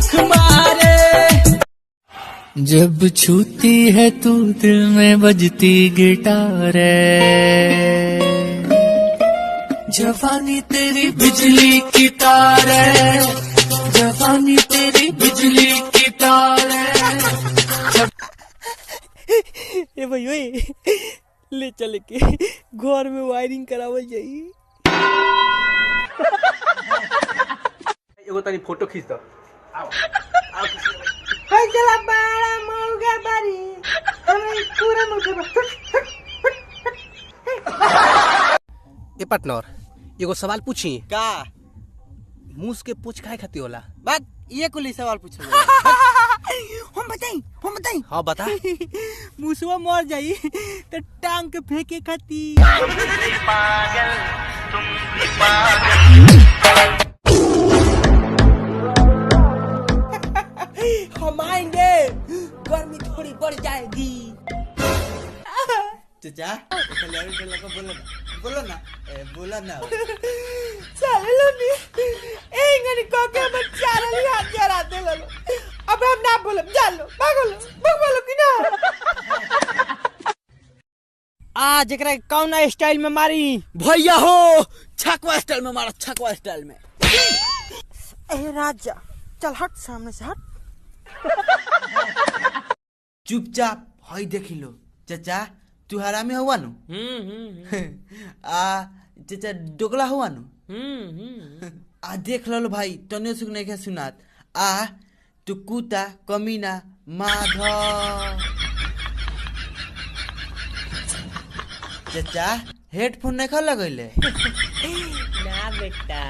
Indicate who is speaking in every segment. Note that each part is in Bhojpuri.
Speaker 1: आँख मारे। जब छूती है तू दिल में बजती गिटार है, जवानी तेरी बिजली की तार है, जवानी तेरी बिजली की तार है।
Speaker 2: ए भाई ओए ले चले के घर में वायरिंग करावल जाई।
Speaker 3: एगो तनी फोटो खींच दो। आओ आओ
Speaker 2: चला बड़ा मौगा बारी हमें पूरा मौगा।
Speaker 3: ए पार्टनर एगो सवाल पूछी
Speaker 2: का
Speaker 3: मूस के पूछ काहे खाती होला?
Speaker 2: बात ये कुली सवाल पूछो। हम बताई
Speaker 3: हाँ बता।
Speaker 2: मुसवा मर जाई तो टांग के फेंके खाती। हम आएंगे गर्मी थोड़ी बढ़ जाएगी।
Speaker 4: चाचा बोलो ना बोला ना
Speaker 2: साले लोनी एंगनी कोके में चारली हाथ जराते लो। अब हम ना बोलब जालो भागो कि ना। आज एकरा कौन स्टाइल में मारी
Speaker 4: भैया हो, छकवा स्टाइल में मारा, छकवा स्टाइल में।
Speaker 2: ए राजा चल हट सामने से हट।
Speaker 4: चुपचाप हई देखी लो चाचा, तू हरामी हुआ नु। आ चाचा डोगला हुआ नु। आ देख लो भाई तने सुख नहीं सुनात। आ तू कुत्ता कमीना माधव। चाचा हेडफोन नहीं खा लगैले?
Speaker 2: ना बेटा।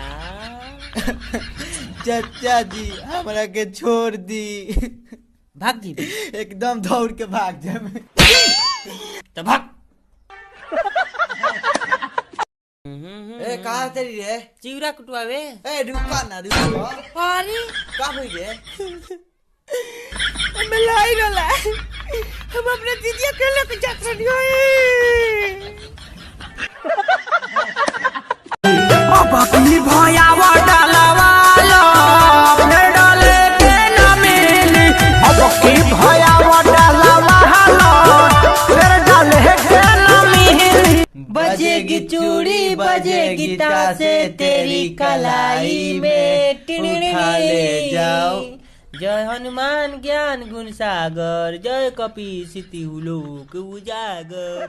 Speaker 4: चाचा जी हमरा के छोड़ दी।
Speaker 2: भाग जी
Speaker 4: एकदम दौड़ के भाग जाए
Speaker 2: तो भाग।
Speaker 4: ए कहाँ तेरी रे?
Speaker 2: चिवरा कुटवावे।
Speaker 4: ए रुका ना रुका।
Speaker 2: अरे
Speaker 4: का हुई रे?
Speaker 2: मैं लाई रोला हम अपने दीदी के लेके जात रही अब अपनी भयावा डालवालो फिर डाले के ना मिली। अब की भयावा डालवालो फिर डाले के ना मिली। बजेगी चूड़ी बजेगी तासे तेरी कलाई में
Speaker 4: उठा ले जाओ।
Speaker 2: जय हनुमान ज्ञान गुण सागर, जय कपी सिति लोक उजागर।